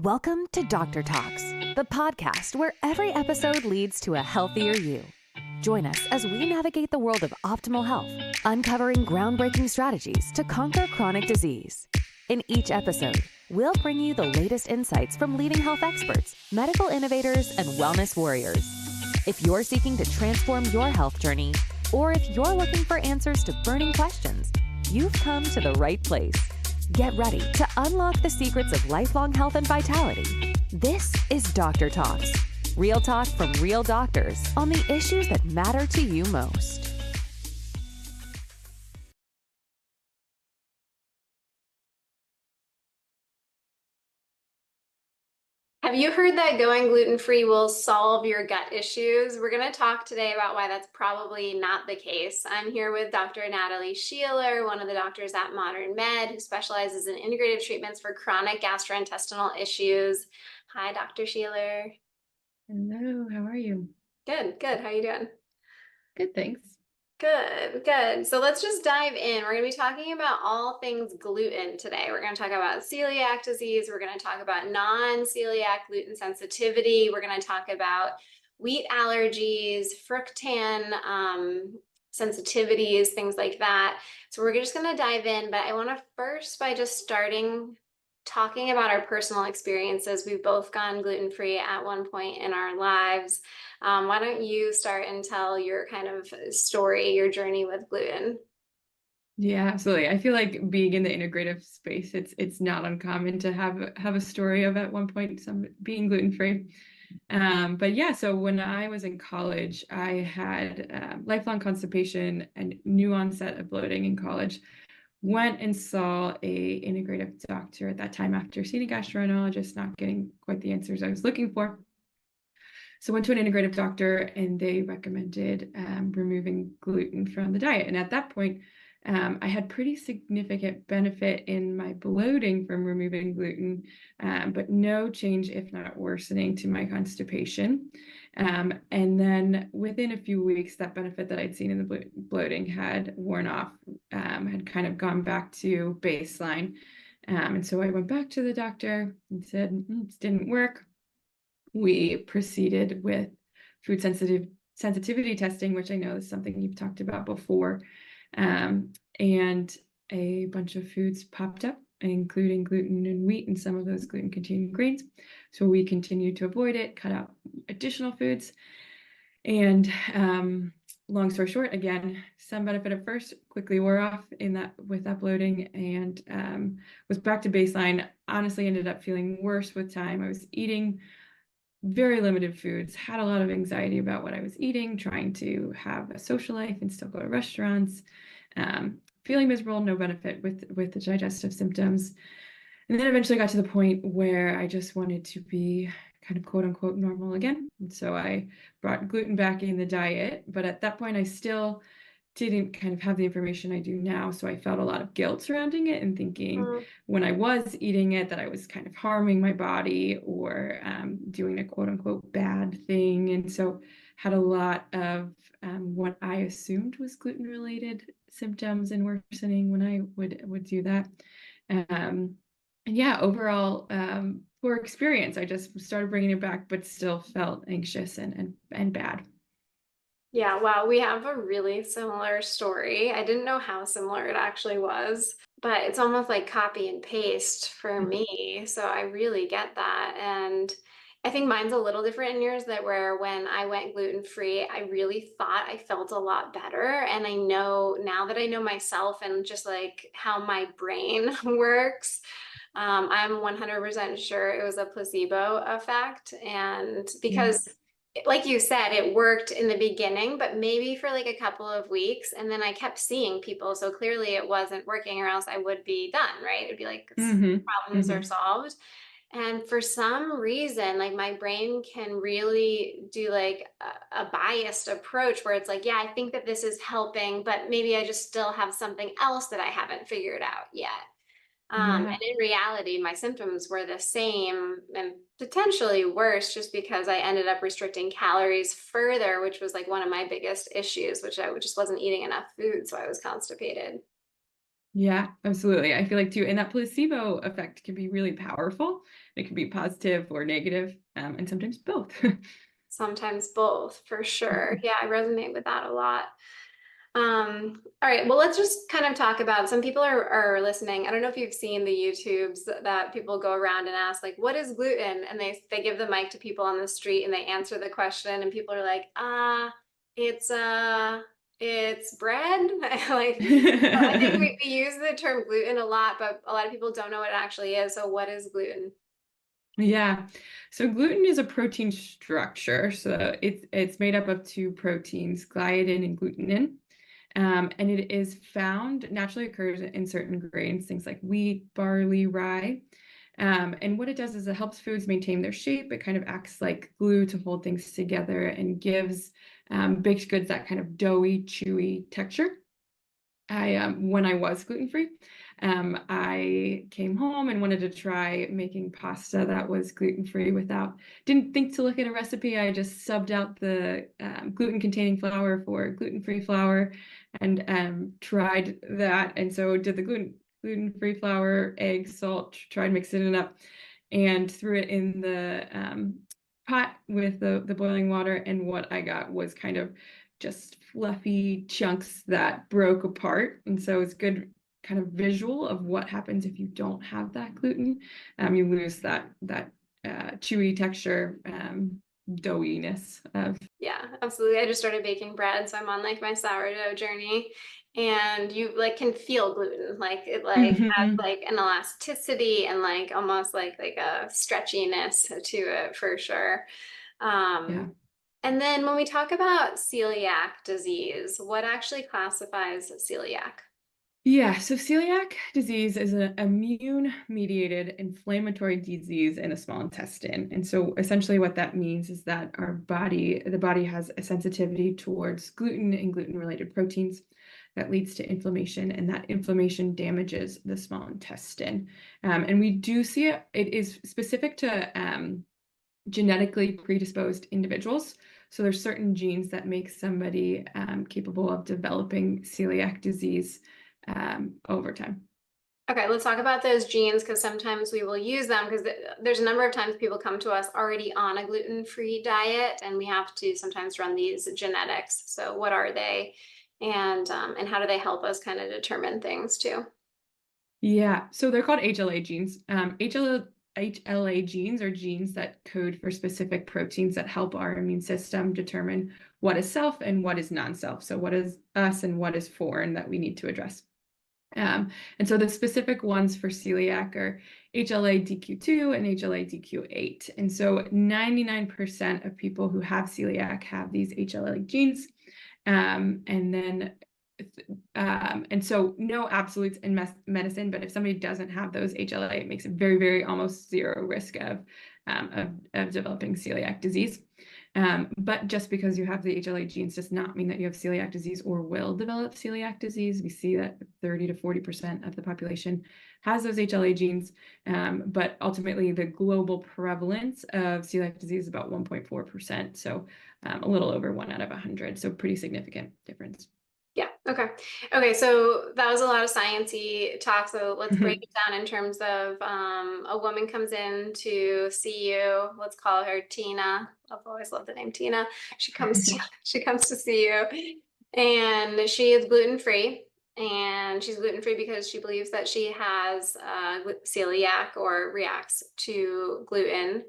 Welcome to Dr. Talks, the podcast where every episode leads to a healthier you. Join us as we navigate the world of optimal health, uncovering groundbreaking strategies to conquer chronic disease. In each episode, we'll bring you the latest insights from leading health experts, medical innovators, and wellness warriors. If you're seeking to transform your health journey, or if you're looking for answers to burning questions, you've come to the right place. Get ready to unlock the secrets of lifelong health and vitality. This is Dr. Talks, real talk from real doctors on the issues that matter to you most. Have you heard that going gluten-free will solve your gut issues? We're going to talk today about why that's probably not the case. I'm here with Dr. Natalie Sheeler, one of the doctors at Modern Med, who specializes in integrative treatments for chronic gastrointestinal issues. Hi, Dr. Sheeler. Hello, how are you? Good, good. How are you doing? Good, thanks. Good, good. So let's just dive in. We're going to be talking about all things gluten today. We're going to talk about celiac disease. We're going to talk about non-celiac gluten sensitivity. We're going to talk about wheat allergies, fructan sensitivities, things like that. So we're just going to dive in, but I want to first by just talking about our personal experiences. We've both gone gluten-free at one point in our lives. Why don't you start and tell your kind of story, your journey with gluten? Yeah, absolutely. I feel like being in the integrative space, it's not uncommon to have a story of at one point some being gluten-free. But yeah, so when I was in college, I had lifelong constipation and new onset of bloating in college. Went and saw a integrative doctor at that time after seeing a gastroenterologist, not getting quite the answers I was looking for. So went to an integrative doctor and they recommended removing gluten from the diet. And at that point, I had pretty significant benefit in my bloating from removing gluten, but no change, if not worsening, to my constipation. And then within a few weeks, that benefit that I'd seen in the bloating had worn off, had kind of gone back to baseline. And so I went back to the doctor and said, this didn't work. We proceeded with food sensitivity testing, which I know is something you've talked about before. And a bunch of foods popped up, including gluten and wheat and some of those gluten-containing grains. So we continued to avoid it, cut out additional foods. And long story short, again, some benefit at first, quickly wore off with that bloating and was back to baseline. Honestly, ended up feeling worse with time. I was eating very limited foods, had a lot of anxiety about what I was eating, trying to have a social life and still go to restaurants, feeling miserable, no benefit with the digestive symptoms. And then eventually got to the point where I just wanted to be kind of quote unquote normal again. And so I brought gluten back in the diet, but at that point I still didn't kind of have the information I do now. So I felt a lot of guilt surrounding it and thinking when I was eating it that I was kind of harming my body or doing a quote unquote bad thing. And so had a lot of what I assumed was gluten related symptoms and worsening when I would do that. And yeah, overall, poor experience. I just started bringing it back, but still felt anxious and bad. Yeah, wow, we have a really similar story. I didn't know how similar it actually was, but it's almost like copy and paste for me. So I really get that. And I think mine's a little different in yours that where when I went gluten-free, I really thought I felt a lot better. And I know now that I know myself and just like how my brain works, I'm 100% sure it was a placebo effect. And because like you said, it worked in the beginning, but maybe for like a couple of weeks. And then I kept seeing people. So clearly it wasn't working or else I would be done, right? It'd be like problems are solved. And for some reason, like my brain can really do like a biased approach where it's like, yeah, I think that this is helping, but maybe I just still have something else that I haven't figured out yet. And in reality, my symptoms were the same and potentially worse just because I ended up restricting calories further, which was like one of my biggest issues, which I just wasn't eating enough food. So I was constipated. Yeah, absolutely. I feel like too, and that placebo effect can be really powerful. It can be positive or negative, and sometimes both. Sometimes both, for sure. Yeah, I resonate with that a lot. All right, well, let's just kind of talk about some people are listening. I don't know if you've seen the YouTubes that people go around and ask, like, what is gluten? And they give the mic to people on the street and they answer the question, and people are like, it's it's bread. Like, I think we use the term gluten a lot, but a lot of people don't know what it actually is. So what is gluten? Yeah. So gluten is a protein structure. So it's made up of two proteins, gliadin and glutenin. And it is found, naturally occurs in certain grains, things like wheat, barley, rye. And what it does is it helps foods maintain their shape. It kind of acts like glue to hold things together and gives baked goods that kind of doughy, chewy texture. When I was gluten-free, I came home and wanted to try making pasta that was gluten-free didn't think to look at a recipe. I just subbed out the gluten-containing flour for gluten-free flour and tried that. And so did the gluten-free flour, eggs, salt, tried mixing it up and threw it in the pot with the boiling water. And what I got was kind of just fluffy chunks that broke apart. And so it's good kind of visual of what happens if you don't have that gluten. You lose that chewy texture, doughiness of. Yeah, absolutely. I just started baking bread, so I'm on like my sourdough journey. And you like can feel gluten, like it like has Mhm. like an elasticity and like almost like a stretchiness to it for sure. Yeah. Um, and then when we talk about celiac disease, what actually classifies celiac? Yeah, so celiac disease is an immune-mediated inflammatory disease in the small intestine. And so essentially what that means is that the body has a sensitivity towards gluten and gluten-related proteins that leads to inflammation, and that inflammation damages the small intestine. And we do see it is specific to genetically predisposed individuals. So there's certain genes that make somebody capable of developing celiac disease over time. Okay, let's talk about those genes because sometimes we will use them because there's a number of times people come to us already on a gluten-free diet, and we have to sometimes run these genetics. So what are they, and how do they help us kind of determine things too? Yeah, so they're called HLA genes. HLA genes are genes that code for specific proteins that help our immune system determine what is self and what is non-self. So what is us and what is foreign that we need to address. And so the specific ones for celiac are HLA-DQ2 and HLA-DQ8. And so 99% of people who have celiac have these HLA genes. And then, and so no absolutes in medicine, but if somebody doesn't have those HLA, it makes it very, very almost zero risk of developing celiac disease. But just because you have the HLA genes does not mean that you have celiac disease or will develop celiac disease. We see that 30 to 40% of the population has those HLA genes, but ultimately the global prevalence of celiac disease is about 1.4%, so a little over 1 out of 100, so pretty significant difference. Yeah. Okay. Okay. So that was a lot of sciencey talk. So let's break it down in terms of a woman comes in to see you. Let's call her Tina. I've always loved the name Tina. She comes to see you, and she is gluten free. And she's gluten free because she believes that she has celiac or reacts to gluten.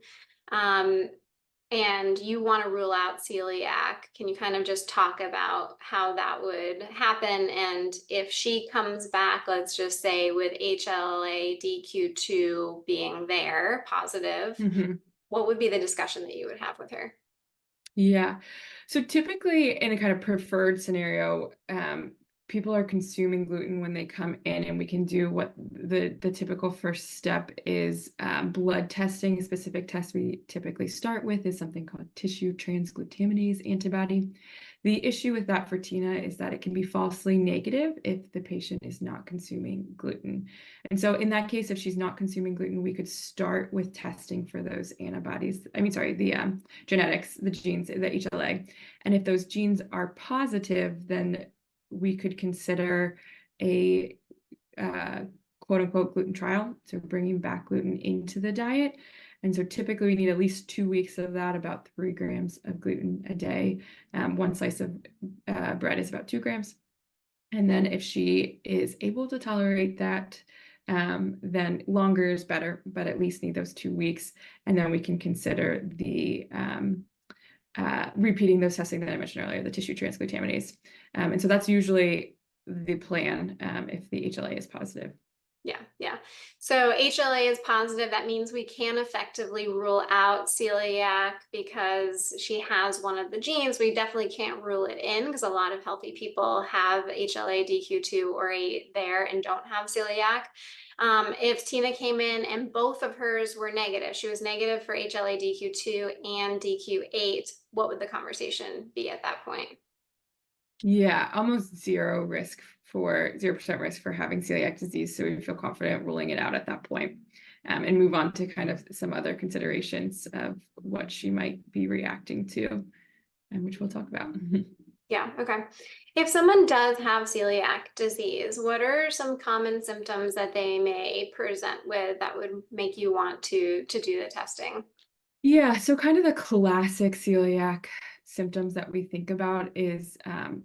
Um, and you want to rule out celiac. Can you kind of just talk about how that would happen? And if she comes back, let's just say with HLA-DQ2 being there, positive, Mhm. what would be the discussion that you would have with her? Yeah. So typically in a kind of preferred scenario, people are consuming gluten when they come in, and we can do what the typical first step is blood testing. A specific test we typically start with is something called tissue transglutaminase antibody. The issue with that for Tina is that it can be falsely negative if the patient is not consuming gluten. And so in that case, if she's not consuming gluten, we could start with testing for those antibodies. I mean, sorry, the genetics, the genes, the HLA. And if those genes are positive, then we could consider a quote unquote gluten trial, so bringing back gluten into the diet. And so typically we need at least 2 weeks of that, about 3 grams of gluten a day. One slice of bread is about 2 grams. And then if she is able to tolerate that, then longer is better, but at least need those 2 weeks. And then we can consider the repeating those testing that I mentioned earlier, the tissue transglutaminase. And so that's usually the plan if the HLA is positive. Yeah. So HLA is positive. That means we can effectively rule out celiac because she has one of the genes. We definitely can't rule it in because a lot of healthy people have HLA DQ2 or 8 there and don't have celiac. If Tina came in and both of hers were negative, she was negative for HLA DQ2 and DQ8, what would the conversation be at that point? Yeah, almost 0% risk for having celiac disease. So we feel confident ruling it out at that point, and move on to kind of some other considerations of what she might be reacting to, and which we'll talk about. Yeah, okay. If someone does have celiac disease, what are some common symptoms that they may present with that would make you want to do the testing? Yeah, so kind of the classic celiac symptoms that we think about is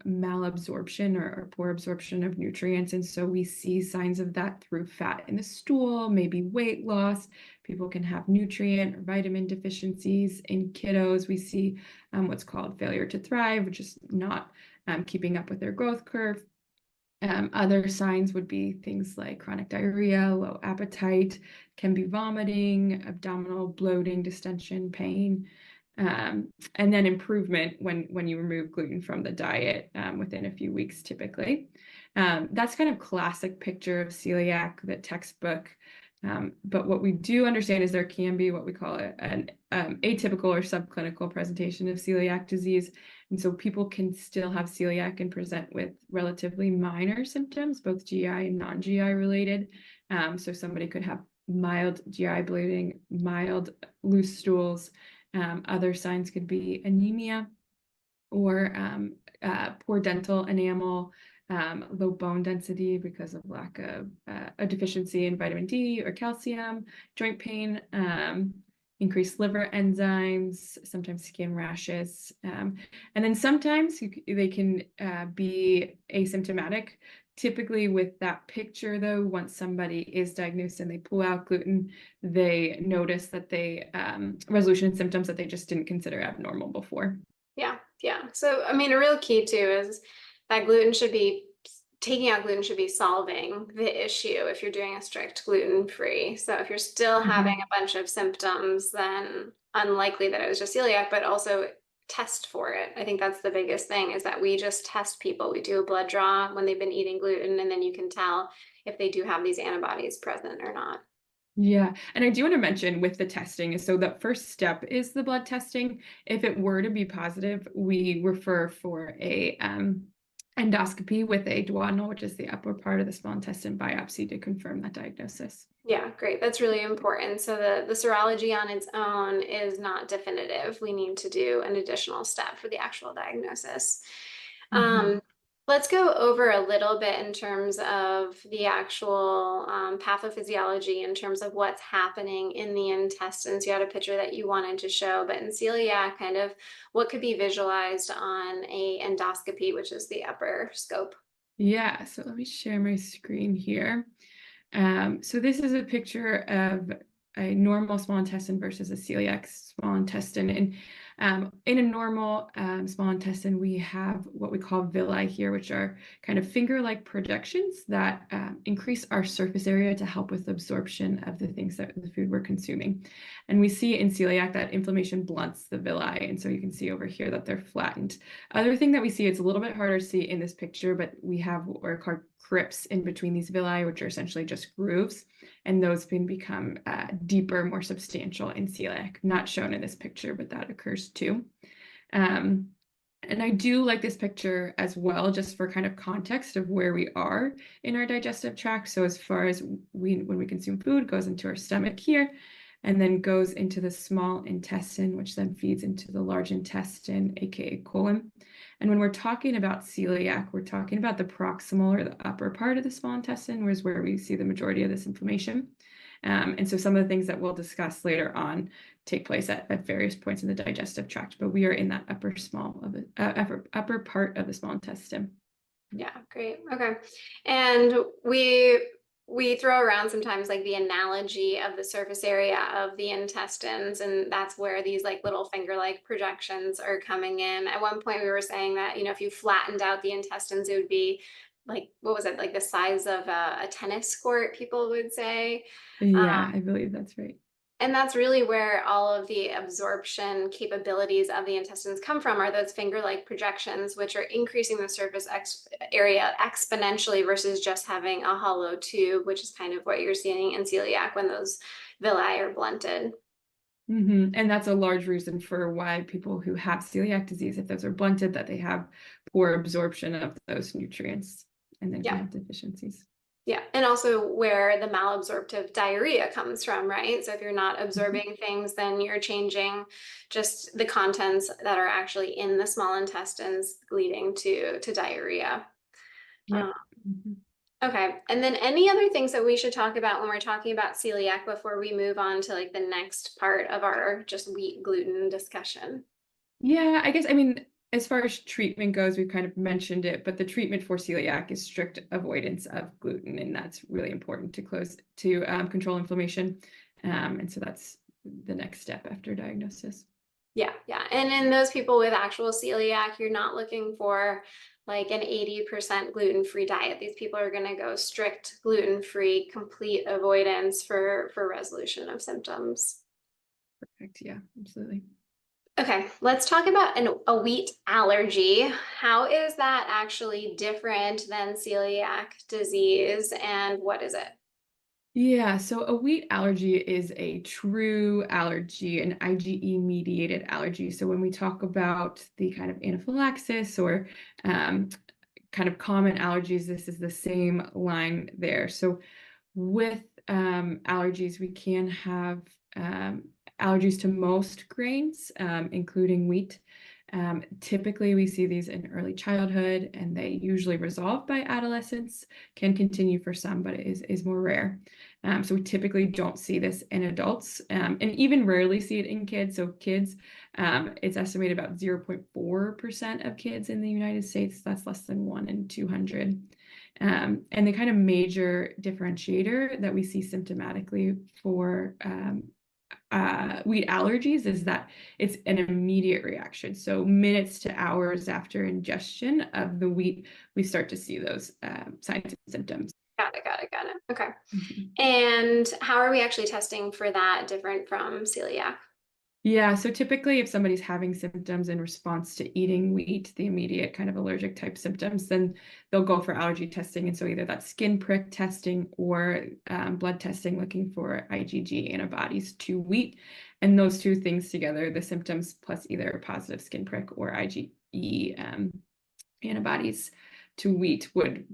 malabsorption or poor absorption of nutrients. And so we see signs of that through fat in the stool, maybe weight loss. People can have nutrient or vitamin deficiencies. In kiddos, we see what's called failure to thrive, which is not keeping up with their growth curve. Other signs would be things like chronic diarrhea, low appetite, can be vomiting, abdominal bloating, distension, pain, and then improvement when you remove gluten from the diet within a few weeks, typically. That's kind of classic picture of celiac, the textbook. But what we do understand is there can be what we call an atypical or subclinical presentation of celiac disease. And so people can still have celiac and present with relatively minor symptoms, both GI and non-GI related. So somebody could have mild GI bleeding, mild loose stools. Other signs could be anemia or poor dental enamel, low bone density because of lack of a deficiency in vitamin D or calcium, joint pain, increased liver enzymes, sometimes skin rashes. And then sometimes they can be asymptomatic. Typically with that picture, though, once somebody is diagnosed and they pull out gluten, they notice that they resolution symptoms that they just didn't consider abnormal before. Yeah. So, I mean, a real key too is that taking out gluten should be solving the issue if you're doing a strict gluten-free. So if you're still having a bunch of symptoms, then unlikely that it was just celiac, but also test for it. I think that's the biggest thing is that we just test people. We do a blood draw when they've been eating gluten, and then you can tell if they do have these antibodies present or not. Yeah. And I do want to mention with the testing, so the first step is the blood testing. If it were to be positive, we refer for a endoscopy with a duodenal, which is the upper part of the small intestine, biopsy to confirm that diagnosis. Yeah, great. That's really important. So the serology on its own is not definitive. We need to do an additional step for the actual diagnosis. Let's go over a little bit in terms of the actual pathophysiology, in terms of what's happening in the intestines. You had a picture that you wanted to show, but in celiac, kind of what could be visualized on a endoscopy, which is the upper scope. Yeah, so let me share my screen here. So this is a picture of a normal small intestine versus a celiac small intestine. And in a normal small intestine, we have what we call villi here, which are kind of finger-like projections that increase our surface area to help with absorption of the things that the food we're consuming. And we see in celiac that inflammation blunts the villi. And so you can see over here that they're flattened. Other thing that we see, it's a little bit harder to see in this picture, but we have what are called crypts in between these villi, which are essentially just grooves, and those can become deeper, more substantial in celiac. Not shown in this picture, but that occurs too. And I do like this picture as well, just for kind of context of where we are in our digestive tract. So as far as when we consume food, it goes into our stomach here. and then goes into the small intestine, which then feeds into the large intestine, aka colon. And when we're talking about celiac, we're talking about the proximal or the upper part of the small intestine, which is where we see the majority of this inflammation. And so some of the things that we'll discuss later on take place at various points in the digestive tract, but we are in that upper part of the small intestine. Yeah, great. Okay. And we throw around sometimes like the analogy of the surface area of the intestines, and that's where these like little finger-like projections are coming in. At one point we were saying that, if you flattened out the intestines, it would be like, what was it, like the size of a tennis court, people would say. Yeah, I believe that's right. And that's really where all of the absorption capabilities of the intestines come from, are those finger-like projections, which are increasing the surface area exponentially versus just having a hollow tube, which is kind of what you're seeing in celiac when those villi are blunted. And that's a large reason for why people who have celiac disease, if those are blunted, that they have poor absorption of those nutrients and then can have deficiencies. Yeah, and also where the malabsorptive diarrhea comes from, right? So if you're not absorbing things, then you're changing just the contents that are actually in the small intestines, leading to diarrhea. Yep. Okay, and then any other things that we should talk about when we're talking about celiac before we move on to like the next part of our just wheat gluten discussion? Yeah, I guess, I mean, as far as treatment goes, we've kind of mentioned it, but the treatment for celiac is strict avoidance of gluten, and that's really important to control inflammation. And so that's the next step after diagnosis. Yeah. And in those people with actual celiac, you're not looking for like an 80% gluten-free diet. These people are going to go strict gluten-free, complete avoidance for resolution of symptoms. Perfect. Yeah, absolutely. Okay, let's talk about a wheat allergy. How is that actually different than celiac disease, and what is it? Yeah, so a wheat allergy is a true allergy, an IgE-mediated allergy. So when we talk about the kind of anaphylaxis or kind of common allergies, this is the same line there. So with allergies, we can have allergies to most grains, including wheat. Typically, we see these in early childhood, and they usually resolve by adolescence, can continue for some, but it is more rare. So we typically don't see this in adults, and even rarely see it in kids. So kids, it's estimated about 0.4% of kids in the United States. That's less than 1 in 200. And the kind of major differentiator that we see symptomatically for wheat allergies is that it's an immediate reaction. So minutes to hours after ingestion of the wheat, we start to see those signs and symptoms. Got it. Okay. And how are we actually testing for that different from celiac? Yeah, so typically if somebody's having symptoms in response to eating wheat, the immediate kind of allergic type symptoms, then they'll go for allergy testing. And so either that's skin prick testing or blood testing looking for IgG antibodies to wheat. And those two things together, the symptoms plus either a positive skin prick or IgE antibodies to wheat would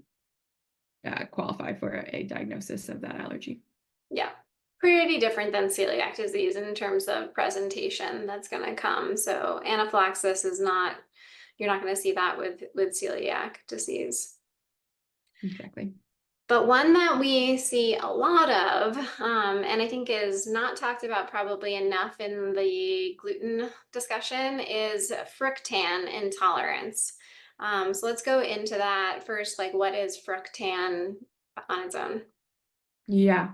qualify for a diagnosis of that allergy. Yeah. Pretty different than celiac disease in terms of presentation that's going to come. So anaphylaxis is not, you're not going to see that with celiac disease. Exactly. But one that we see a lot of, and I think is not talked about probably enough in the gluten discussion, is fructan intolerance. So let's go into that first. Like, what is fructan on its own? Yeah.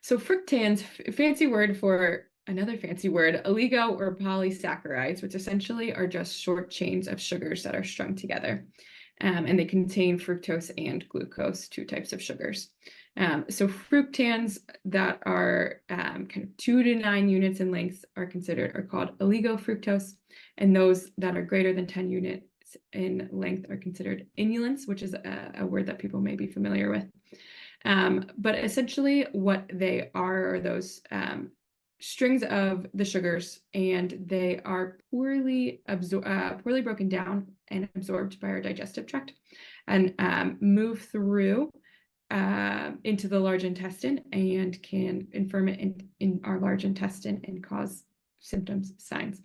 So fructans, fancy word for another fancy word, oligo or polysaccharides, which essentially are just short chains of sugars that are strung together. And they contain fructose and glucose, two types of sugars. So fructans that are kind of 2 to 9 units in length are called oligofructose, and those that are greater than 10 units in length are considered inulins, which is a word that people may be familiar with. But essentially what they are those strings of the sugars, and they are poorly broken down and absorbed by our digestive tract and move through into the large intestine and can inform it in our large intestine and cause symptoms, signs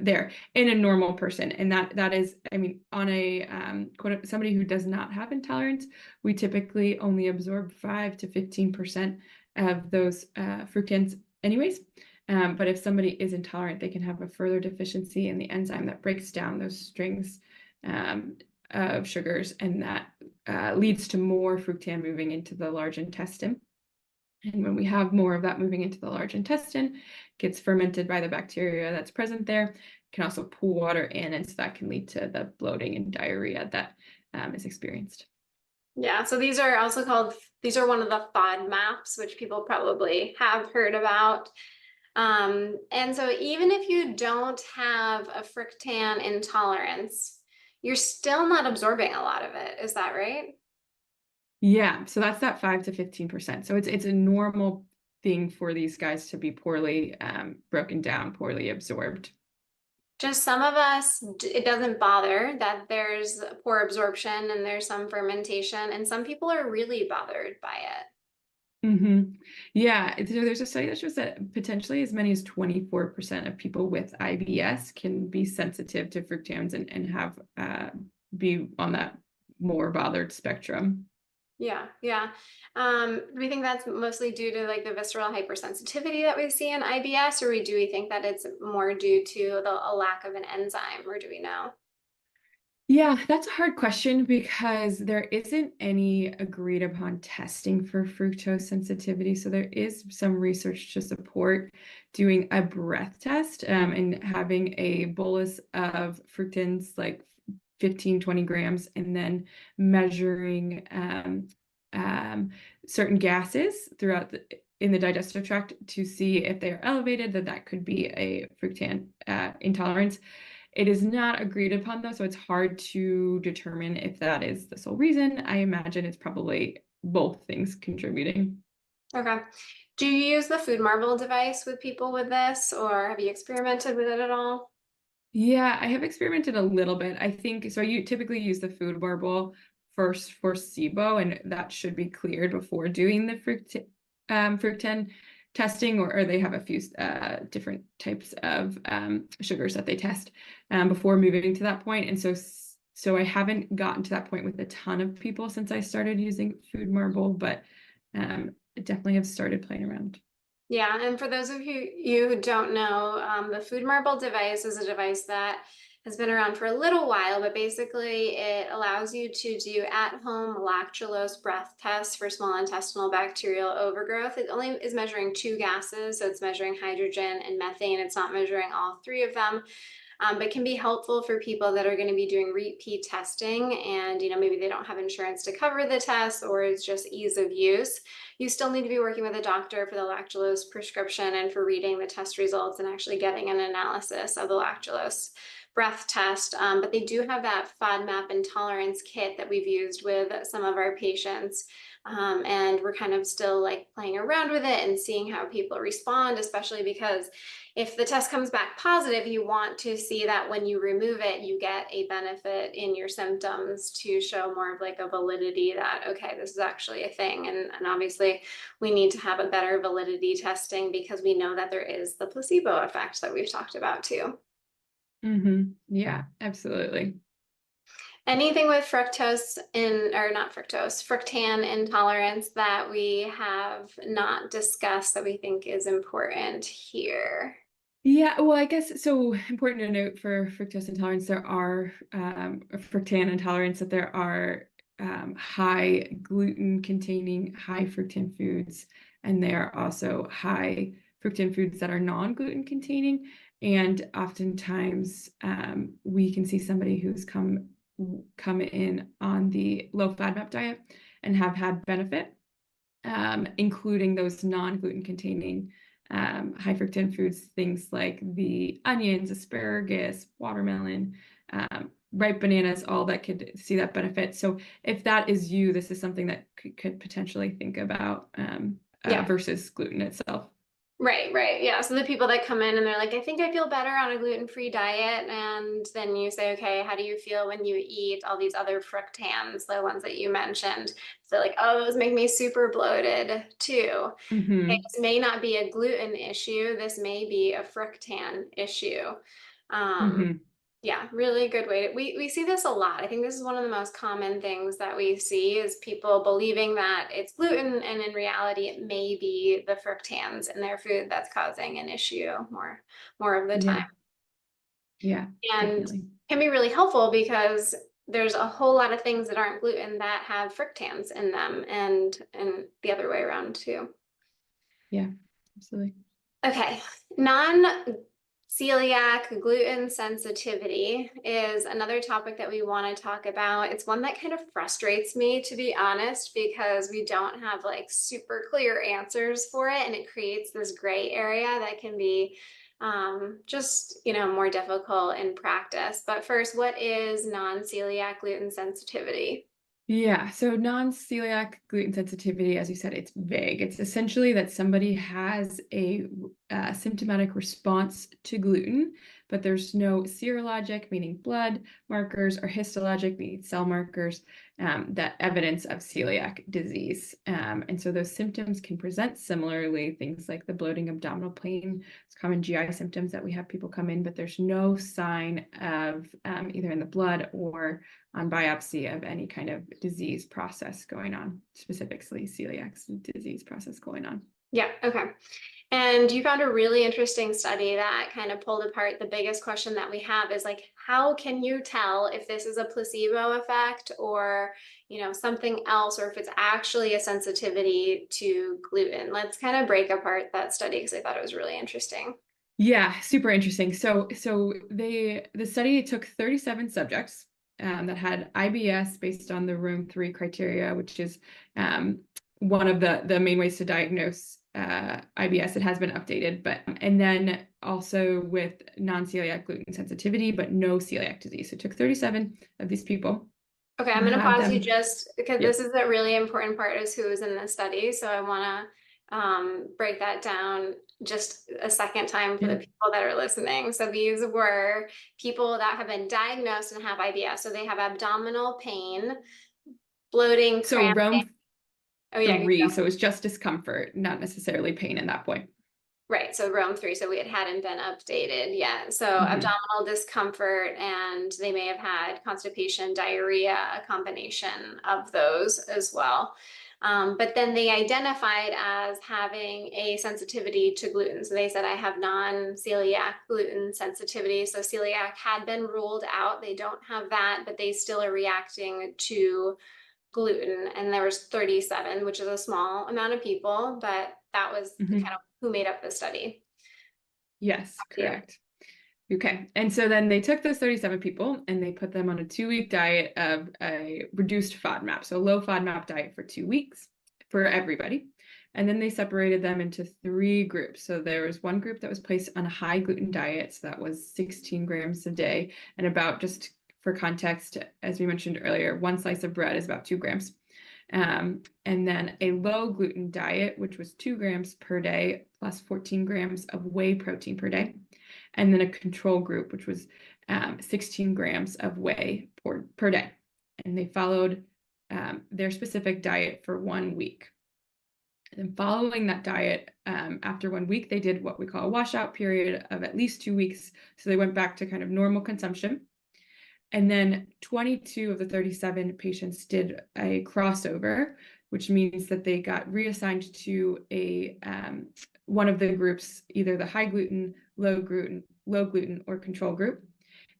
there in a normal person. And that is, I mean, on a somebody who does not have intolerance, we typically only absorb 5 to 15% of those fructans anyways. But if somebody is intolerant, they can have a further deficiency in the enzyme that breaks down those strings of sugars, and that leads to more fructan moving into the large intestine. And when we have more of that moving into the large intestine, gets fermented by the bacteria that's present there, can also pull water in, and so that can lead to the bloating and diarrhea that is experienced. Yeah, so these are also called, these are one of the FODMAPs, which people probably have heard about. And so even if you don't have a fructan intolerance, you're still not absorbing a lot of it. Is that right? Yeah, so that's that 5 to 15%. So it's a normal thing for these guys to be poorly broken down, poorly absorbed. Just some of us, it doesn't bother that there's poor absorption and there's some fermentation, and some people are really bothered by it. Mm-hmm. Yeah, so there's a study that shows that potentially as many as 24% of people with IBS can be sensitive to fructans and have be on that more bothered spectrum. Yeah, yeah. Do we think that's mostly due to like the visceral hypersensitivity that we see in IBS, or do we think that it's more due to a lack of an enzyme, or do we know? Yeah, that's a hard question because there isn't any agreed upon testing for fructose sensitivity. So there is some research to support doing a breath test and having a bolus of fructans, like 15, 20 grams, and then measuring certain gases in the digestive tract to see if they are elevated, that could be a fructan intolerance. It is not agreed upon, though, so it's hard to determine if that is the sole reason. I imagine it's probably both things contributing. Okay. Do you use the food marble device with people with this, or have you experimented with it at all? Yeah, I have experimented a little bit. I think so. You typically use the food marble first for SIBO, and that should be cleared before doing the fructan testing, or they have a few different types of sugars that they test before moving to that point. And so I haven't gotten to that point with a ton of people since I started using food marble, but I definitely have started playing around. Yeah, and for those of you who don't know, the food marble device is a device that has been around for a little while, but basically it allows you to do at-home lactulose breath tests for small intestinal bacterial overgrowth. It only is measuring two gases, so it's measuring hydrogen and methane. It's not measuring all three of them. But can be helpful for people that are going to be doing repeat testing, and maybe they don't have insurance to cover the test, or it's just ease of use. You still need to be working with a doctor for the lactulose prescription and for reading the test results and actually getting an analysis of the lactulose breath test. But they do have that FODMAP intolerance kit that we've used with some of our patients. And we're kind of still like playing around with it and seeing how people respond, especially because if the test comes back positive, you want to see that when you remove it, you get a benefit in your symptoms to show more of like a validity that, okay, this is actually a thing. And obviously we need to have a better validity testing because we know that there is the placebo effect that we've talked about too. Mm-hmm. Yeah, absolutely. Anything with fructan intolerance that we have not discussed that we think is important here? Yeah, well, I guess so important to note for fructose intolerance, there are fructan intolerance, that there are high gluten containing high fructan foods, and there are also high fructan foods that are non-gluten containing. And oftentimes we can see somebody who's come in on the low FODMAP diet and have had benefit, including those non-gluten containing high fructan foods, things like the onions, asparagus, watermelon, ripe bananas, all that could see that benefit. So if that is you, this is something that could potentially think about Yeah. versus gluten itself. Right. Yeah. So the people that come in and they're like, I think I feel better on a gluten-free diet. And then you say, okay, how do you feel when you eat all these other fructans, the ones that you mentioned? So like, oh, those make me super bloated too. Okay, Hmm. this may not be a gluten issue. This may be a fructan issue. Um, Hmm. yeah, really good way to, we see this a lot. I think this is one of the most common things that we see is people believing that it's gluten and in reality it may be the fructans in their food that's causing an issue more of the time. Yeah. Yeah, And definitely. can be really helpful because there's a whole lot of things that aren't gluten that have fructans in them and the other way around too. Yeah, absolutely. Okay, non-celiac gluten sensitivity is another topic that we want to talk about. It's one that kind of frustrates me, to be honest, because we don't have like super clear answers for it, and it creates this gray area that can be just, more difficult in practice. But first, what is non-celiac gluten sensitivity? Yeah, so non-celiac gluten sensitivity, as you said, it's vague. It's essentially that somebody has a symptomatic response to gluten, but there's no serologic, meaning blood markers, or histologic, meaning cell markers, that evidence of celiac disease. And so those symptoms can present similarly, things like the bloating, abdominal pain, it's common GI symptoms that we have people come in, but there's no sign of either in the blood or on biopsy of any kind of disease process going on, specifically celiac disease process going on. Yeah, okay. And you found a really interesting study that kind of pulled apart the biggest question that we have is like, how can you tell if this is a placebo effect or, something else, or if it's actually a sensitivity to gluten? Let's kind of break apart that study because I thought it was really interesting. Yeah, super interesting. So the study took 37 subjects that had IBS based on the Rome 3 criteria, which is one of the main ways to diagnose IBS. It has been updated, and then also with non-celiac gluten sensitivity, but no celiac disease. So it took 37 of these people Okay, I'm and going to had pause you them. just because Yeah. this is a really important part is who is in the study. So I want to break that down just a second time for the Yeah. people that are listening. So these were people that have been diagnosed and have IBS. So they have abdominal pain, bloating, So cramping. Rome Oh yeah, 3, so it's just discomfort, not necessarily pain at that point. right. So Rome 3. So it hadn't been updated yet. So Hmm. abdominal discomfort, and they may have had constipation, diarrhea, a combination of those as well. But then they identified as having a sensitivity to gluten. So they said, I have non-celiac gluten sensitivity. So celiac had been ruled out. They don't have that, but they still are reacting to gluten. And there was 37, which is a small amount of people, but that was the kind Hmm. of who made up the study. Yes, Yeah. correct. Okay. And so then they took those 37 people and they put them on a 2-week diet of a reduced FODMAP. So low FODMAP diet for 2 weeks for everybody. And then they separated them into 3 groups. So there was one group that was placed on a high gluten diet. So that was 16 grams a day. And about, just for context, as we mentioned earlier, one slice of bread is about 2 grams. And then a low gluten diet, which was 2 grams per day plus 14 grams of whey protein per day. And then a control group, which was 16 grams of whey per day. And they followed their specific diet for 1 week. And following that diet, after 1 week, they did what we call a washout period of at least 2 weeks. So they went back to kind of normal consumption. And then 22 of the 37 patients did a crossover, which means that they got reassigned to a one of the groups, either the high gluten, low gluten, or control group.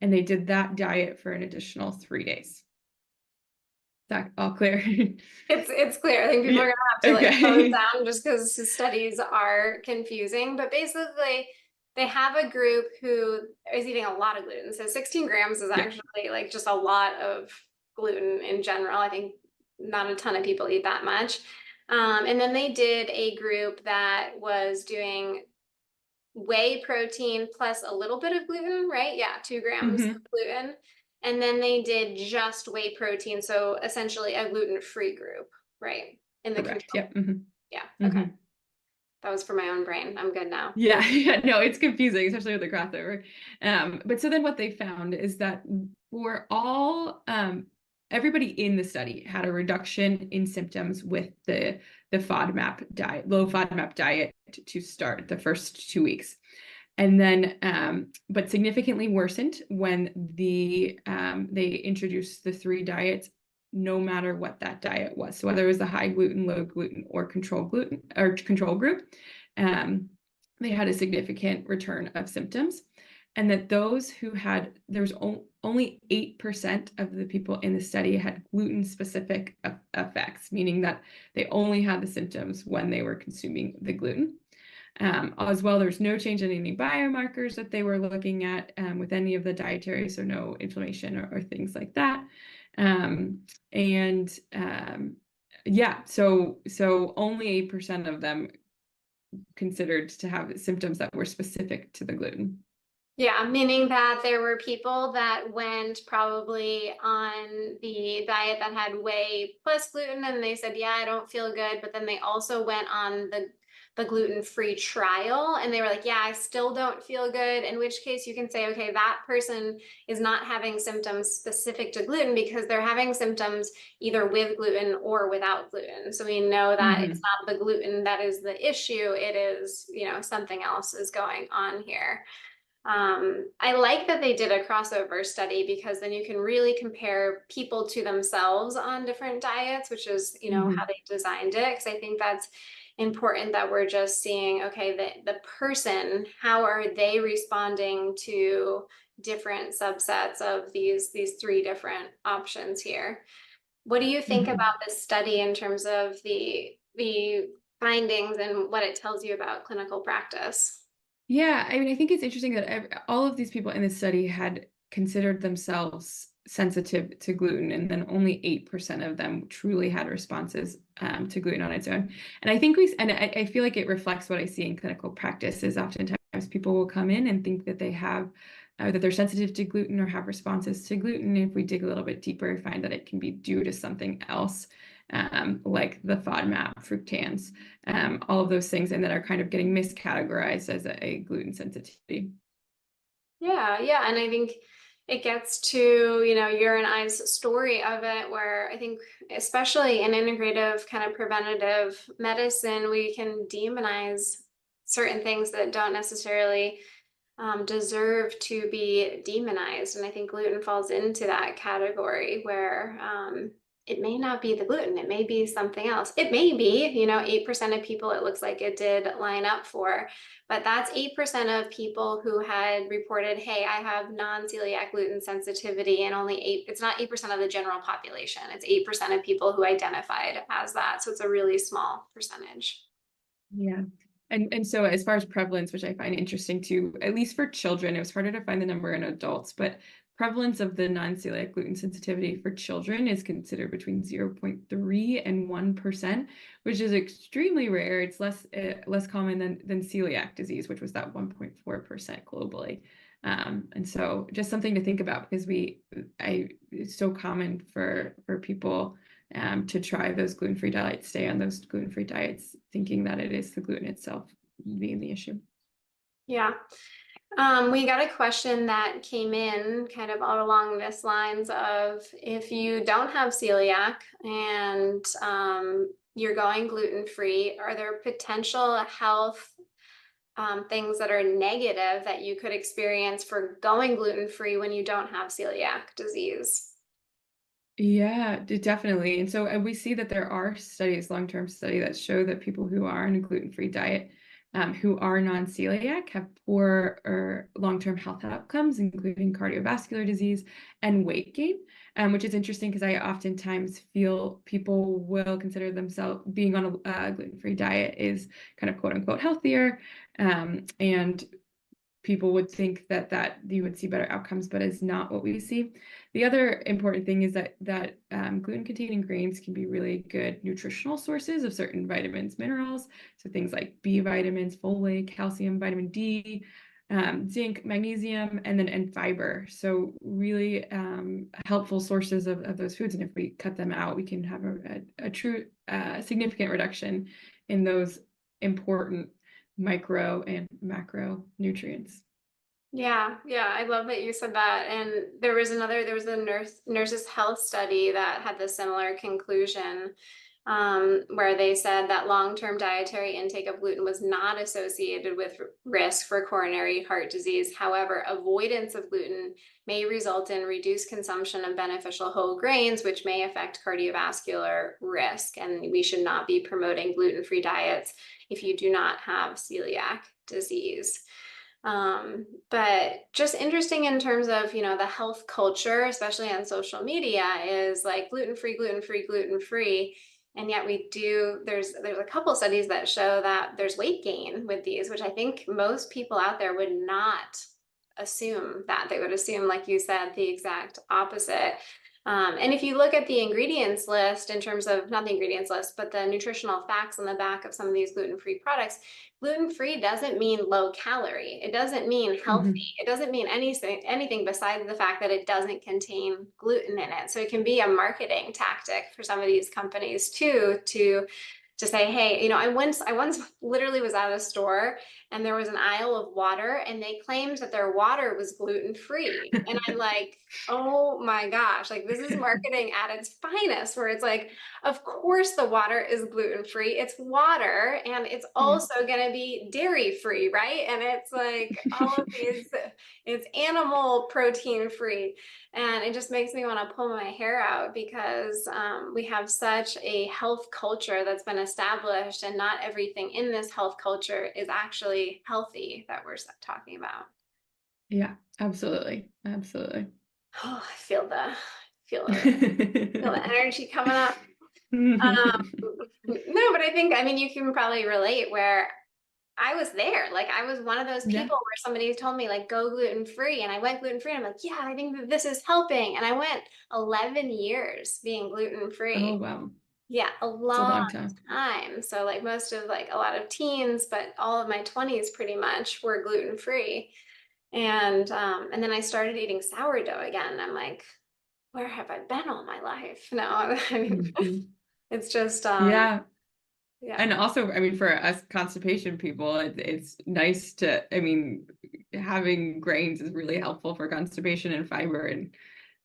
And they did that diet for an additional 3 days. Is that all clear? It's clear. I think people Yeah. are gonna have to like close Okay. down just because the studies are confusing. But basically, they have a group who is eating a lot of gluten. So 16 grams is Yeah. actually like just a lot of gluten in general. I think not a ton of people eat that much. And then they did a group that was doing whey protein plus a little bit of gluten, right? Yeah, 2 grams of Hmm. gluten. And then they did just whey protein. So essentially a gluten-free group, right? In the Correct. control. Yep. Hmm. Yeah, okay. Hmm. That was for my own brain. I'm good now. Yeah, yeah, no, it's confusing, especially with the crossover. But so then what they found is that for all everybody in the study had a reduction in symptoms with the FODMAP diet, low FODMAP diet to start the first 2 weeks. And then, but significantly worsened when they introduced the 3 diets, no matter what that diet was. So whether it was the high gluten, low gluten, or control gluten or control group, they had a significant return of symptoms. And that those who had, there was only 8% of the people in the study had gluten-specific effects, meaning that they only had the symptoms when they were consuming the gluten. As well, there's no change in any biomarkers that they were looking at with any of the dietary, so no inflammation or things like that. Yeah, so only 8% of them considered to have symptoms that were specific to the gluten. Yeah, meaning that there were people that went probably on the diet that had whey plus gluten, and they said, yeah, I don't feel good. But then they also went on the gluten-free trial, and they were like, yeah, I still don't feel good. In which case you can say, okay, that person is not having symptoms specific to gluten because they're having symptoms either with gluten or without gluten. So we know that it's not the gluten that is the issue. It is, something else is going on here. I like that they did a crossover study because then you can really compare people to themselves on different diets, which is, how they designed it. Because I think that's important that we're just seeing, okay, the person, how are they responding to different subsets of these 3 different options here. What do you think about this study in terms of the findings and what it tells you about clinical practice? Yeah, I mean, I think it's interesting that all of these people in the study had considered themselves sensitive to gluten, and then only 8% of them truly had responses to gluten on its own. And I think I feel like it reflects what I see in clinical practice is oftentimes people will come in and think that they have that they're sensitive to gluten or have responses to gluten. If we dig a little bit deeper, find that it can be due to something else, like the FODMAP, fructans, all of those things, and that are kind of getting miscategorized as a gluten sensitivity. Yeah, and I think it gets to, your and I's story of it, where I think, especially in integrative kind of preventative medicine, we can demonize certain things that don't necessarily deserve to be demonized. And I think gluten falls into that category where it may not be the gluten, it may be something else. It may be, 8% of people it looks like it did line up for, but that's 8% of people who had reported, hey, I have non-celiac gluten sensitivity, and it's not 8% of the general population. It's 8% of people who identified as that. So it's a really small percentage. Yeah. And so as far as prevalence, which I find interesting too, at least for children, it was harder to find the number in adults, but prevalence of the non-celiac gluten sensitivity for children is considered between 0.3 and 1%, which is extremely rare. It's less common than celiac disease, which was that 1.4% globally. And so just something to think about, because it's so common for people to try those gluten-free diets, stay on those gluten-free diets, thinking that it is the gluten itself being the issue. Yeah. We got a question that came in kind of all along this lines of, if you don't have celiac and you're going gluten-free, are there potential health things that are negative that you could experience for going gluten-free when you don't have celiac disease? Yeah, definitely. And so we see that there are studies, long-term study, that show that people who are on a gluten-free diet, who are non-celiac, have poor or long-term health outcomes, including cardiovascular disease and weight gain, which is interesting because I oftentimes feel people will consider themselves being on a gluten-free diet is kind of quote unquote healthier, and people would think that you would see better outcomes, but is not what we see. The other important thing is that gluten-containing grains can be really good nutritional sources of certain vitamins, minerals, so things like B vitamins, folate, calcium, vitamin D, zinc, magnesium, and fiber. So really helpful sources of those foods. And if we cut them out, we can have a true significant reduction in those important micro and macro nutrients. Yeah, I love that you said that. And there was a nurses health study that had the similar conclusion, where they said that long-term dietary intake of gluten was not associated with risk for coronary heart disease. However, avoidance of gluten may result in reduced consumption of beneficial whole grains, which may affect cardiovascular risk. And we should not be promoting gluten-free diets if you do not have celiac disease. But just interesting in terms of, the health culture, especially on social media, is like gluten-free, gluten-free, gluten-free. And yet there's a couple studies that show that there's weight gain with these, which I think most people out there would not assume that. They would assume, like you said, the exact opposite. And if you look at the ingredients list in terms of, not the ingredients list, but the nutritional facts on the back of some of these gluten-free products, gluten-free doesn't mean low calorie. It doesn't mean healthy. It doesn't mean anything besides the fact that it doesn't contain gluten in it. So it can be a marketing tactic for some of these companies too, to say, hey, I once literally was at a store and there was an aisle of water and they claimed that their water was gluten-free. And I'm like, oh my gosh, like this is marketing at its finest, where it's like, of course the water is gluten-free. It's water and it's also going to be dairy-free, right? And it's like all of these, it's animal protein-free. And it just makes me want to pull my hair out because we have such a health culture that's been established, and not everything in this health culture is actually healthy that we're talking about. Yeah, absolutely. Absolutely. Oh, I feel the energy coming up. No, but I mean, you can probably relate where I was there. Like I was one of those people where somebody told me like, go gluten-free. And I went gluten-free. And I'm like, yeah, I think that this is helping. And I went 11 years being gluten-free. Oh, wow. Yeah, a It's a long long time. time. So like most of like a lot of teens, but all of my 20s pretty much were gluten-free. And then I started eating sourdough again. I'm like, where have I been all my life? No, I mean, it's just Yeah. yeah. And also, I mean, for us constipation people, it's nice to, I mean, having grains is really helpful for constipation and fiber, and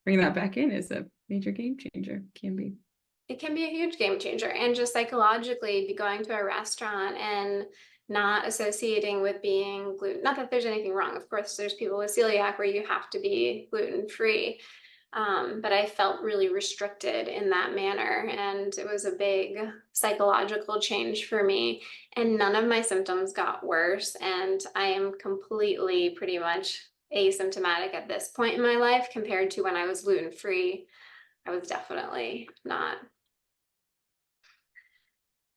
bringing that back in is a major game changer, can be. It can be a huge game changer. And just psychologically, be going to a restaurant and not associating with being gluten. Not that there's anything wrong. Of course, there's people with celiac where you have to be gluten-free. But I felt really restricted in that manner. And it was a big psychological change for me. And none of my symptoms got worse. And I am completely pretty much asymptomatic at this point in my life compared to when I was gluten-free. I was definitely not.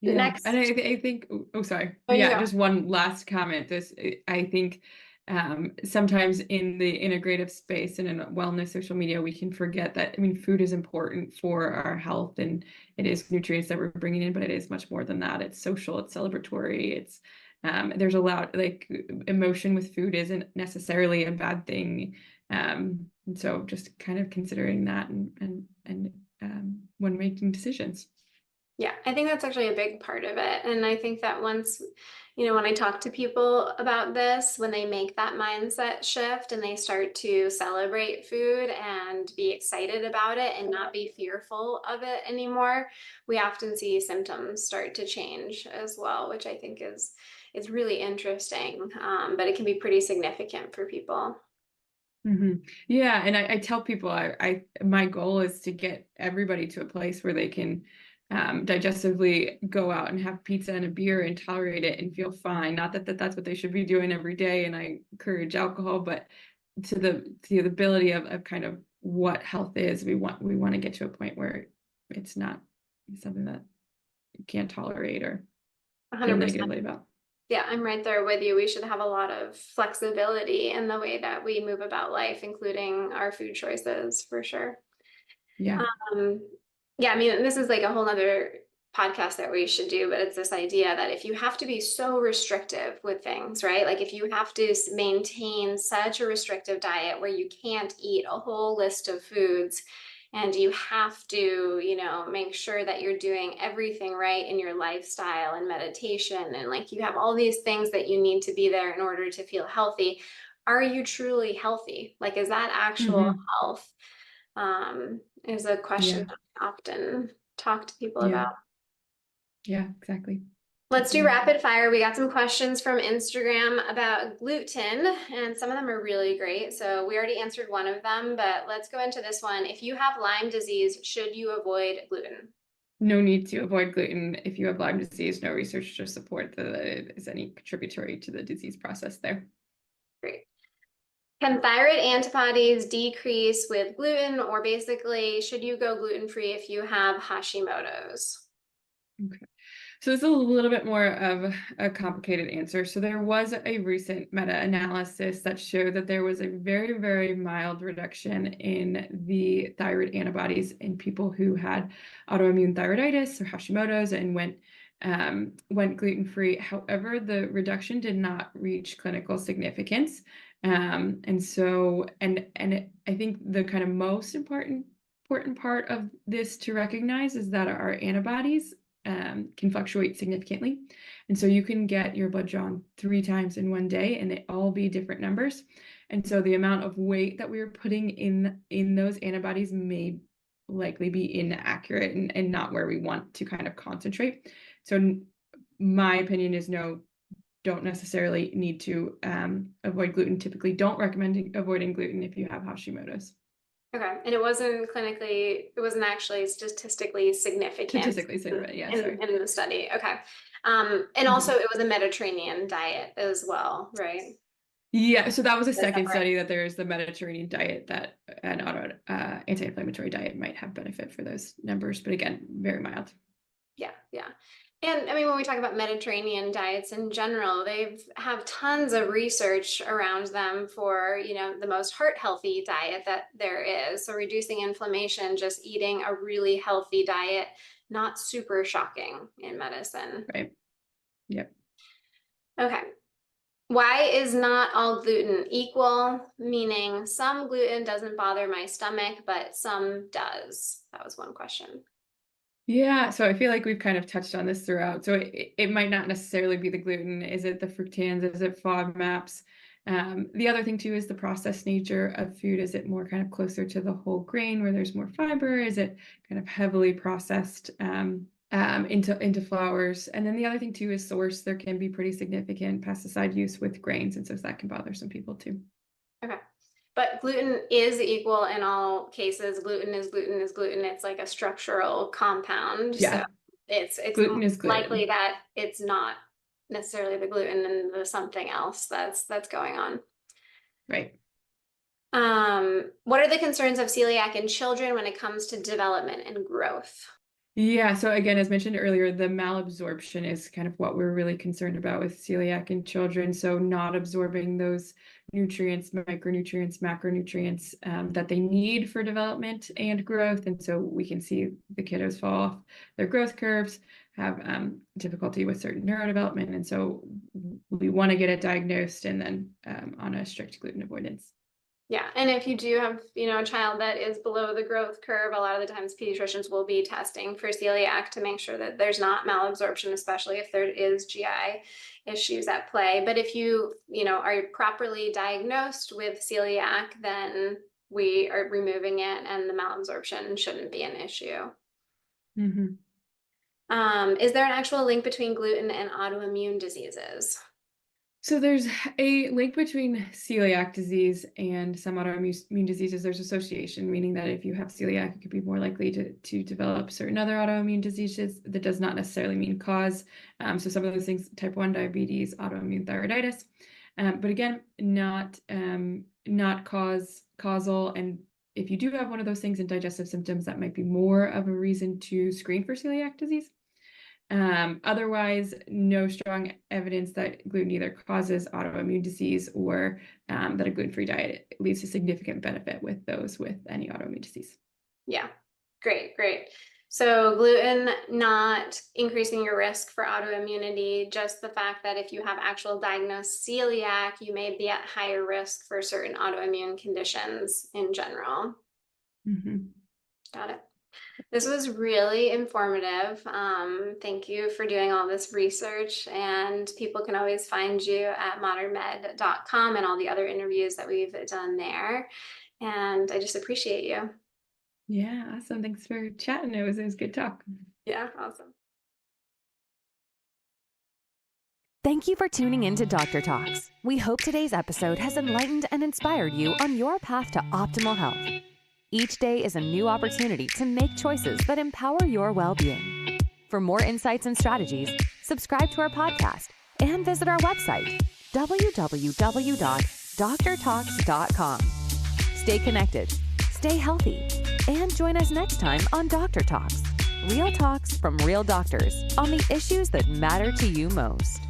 Yeah. Next. And I think, oh, sorry. Oh, Yeah, yeah. just one last comment. I think sometimes in the integrative space and in wellness social media, we can forget that, I mean, food is important for our health, and it is nutrients that we're bringing in, but it is much more than that. It's social, it's celebratory, it's there's a lot, like emotion with food isn't necessarily a bad thing. And so just kind of considering that and when making decisions. Yeah, I think that's actually a big part of it. And I think that once, when I talk to people about this, when they make that mindset shift and they start to celebrate food and be excited about it and not be fearful of it anymore, we often see symptoms start to change as well, which I think is really interesting. But it can be pretty significant for people. Yeah, and I tell people my goal is to get everybody to a place where they can digestively go out and have pizza and a beer and tolerate it and feel fine. Not that that's what they should be doing every day, and I encourage alcohol, but to the ability of kind of what health is. We want to get to a point where it's not something that you can't tolerate or 100%. feel negatively about. Yeah, I'm right there with you. We should have a lot of flexibility in the way that we move about life, including our food choices, for sure. Yeah. Yeah, I mean, this is like a whole nother podcast that we should do, but it's this idea that if you have to be so restrictive with things, right? Like if you have to maintain such a restrictive diet where you can't eat a whole list of foods, and you have to, make sure that you're doing everything right in your lifestyle and meditation, and like you have all these things that you need to be there in order to feel healthy. Are you truly healthy? Like, is that actual Hmm. health? Is a question Yeah. I often talk to people Yeah. about. Yeah, exactly. Let's do Definitely. rapid fire. We got some questions from Instagram about gluten, and some of them are really great. So we already answered one of them, but let's go into this one. If you have Lyme disease, should you avoid gluten? No need to avoid gluten if you have Lyme disease. No research to support that it is any contributory to the disease process there. Great. Can thyroid antibodies decrease with gluten, or basically, should you go gluten-free if you have Hashimoto's? Okay. So it's a little bit more of a complicated answer. So there was a recent meta-analysis that showed that there was a very, very mild reduction in the thyroid antibodies in people who had autoimmune thyroiditis or Hashimoto's and went gluten-free. However, the reduction did not reach clinical significance. I think the kind of most important part of this to recognize is that our antibodies can fluctuate significantly. And so you can get your blood drawn 3 times in one day and they all be different numbers. And so the amount of weight that we're putting in those antibodies may likely be inaccurate and not where we want to kind of concentrate. So my opinion is no, don't necessarily need to avoid gluten. Typically don't recommend avoiding gluten if you have Hashimoto's. Okay, and it wasn't actually statistically significant Statistically significant, yeah, in, sorry. in the study. Okay. And also it was a Mediterranean diet as well, right? Yeah, so that was a Is that second right? study that there's the Mediterranean diet that an anti-inflammatory diet might have benefit for those numbers, but again, very mild. Yeah, yeah. And I mean, when we talk about Mediterranean diets in general, have tons of research around them for, the most heart healthy diet that there is. So reducing inflammation, just eating a really healthy diet, not super shocking in medicine. Right. Yep. Okay. Why is not all gluten equal? Meaning some gluten doesn't bother my stomach, but some does. That was one question. Yeah, so I feel like we've kind of touched on this throughout. So it might not necessarily be the gluten. Is it the fructans? Is it FODMAPs? The other thing too is the processed nature of food. Is it more kind of closer to the whole grain where there's more fiber? Is it kind of heavily processed into flours? And then the other thing too is source. There can be pretty significant pesticide use with grains, and so that can bother some people too. Okay. But gluten is equal in all cases. Gluten is gluten is gluten. It's like a structural compound. So Yeah, it's gluten is likely gluten. that it's not necessarily the gluten and the something else that's going on. Right. What are the concerns of celiac in children when it comes to development and growth? Yeah, so again, as mentioned earlier, the malabsorption is kind of what we're really concerned about with celiac in children. So not absorbing those nutrients, micronutrients, macronutrients that they need for development and growth. And so we can see the kiddos fall off their growth curves, have difficulty with certain neurodevelopment. And so we want to get it diagnosed and then on a strict gluten avoidance. Yeah, and if you do have, a child that is below the growth curve, a lot of the times pediatricians will be testing for celiac to make sure that there's not malabsorption, especially if there is GI issues at play. But if you, are properly diagnosed with celiac, then we are removing it and the malabsorption shouldn't be an issue. Mm-hmm. Is there an actual link between gluten and autoimmune diseases? So there's a link between celiac disease and some autoimmune diseases. There's association, meaning that if you have celiac, you could be more likely to develop certain other autoimmune diseases. That does not necessarily mean cause. So some of those things, type 1 diabetes, autoimmune thyroiditis, but again, not causal. And if you do have one of those things in digestive symptoms, that might be more of a reason to screen for celiac disease. Otherwise, no strong evidence that gluten either causes autoimmune disease or that a gluten-free diet leads to significant benefit with those with any autoimmune disease. Yeah, great. So gluten not increasing your risk for autoimmunity, just the fact that if you have actual diagnosed celiac, you may be at higher risk for certain autoimmune conditions in general. Mm-hmm. Got it. This was really informative. Thank you for doing all this research, and people can always find you at modernmed.com and all the other interviews that we've done there. And I just appreciate you. Yeah, awesome. Thanks for chatting. It was good talk. Yeah, awesome. Thank you for tuning in to Dr. Talks. We hope today's episode has enlightened and inspired you on your path to optimal health. Each day is a new opportunity to make choices that empower your well-being. For more insights and strategies, subscribe to our podcast and visit our website, www.drtalks.com. Stay connected, stay healthy, and join us next time on Dr. Talks. Real talks from real doctors on the issues that matter to you most.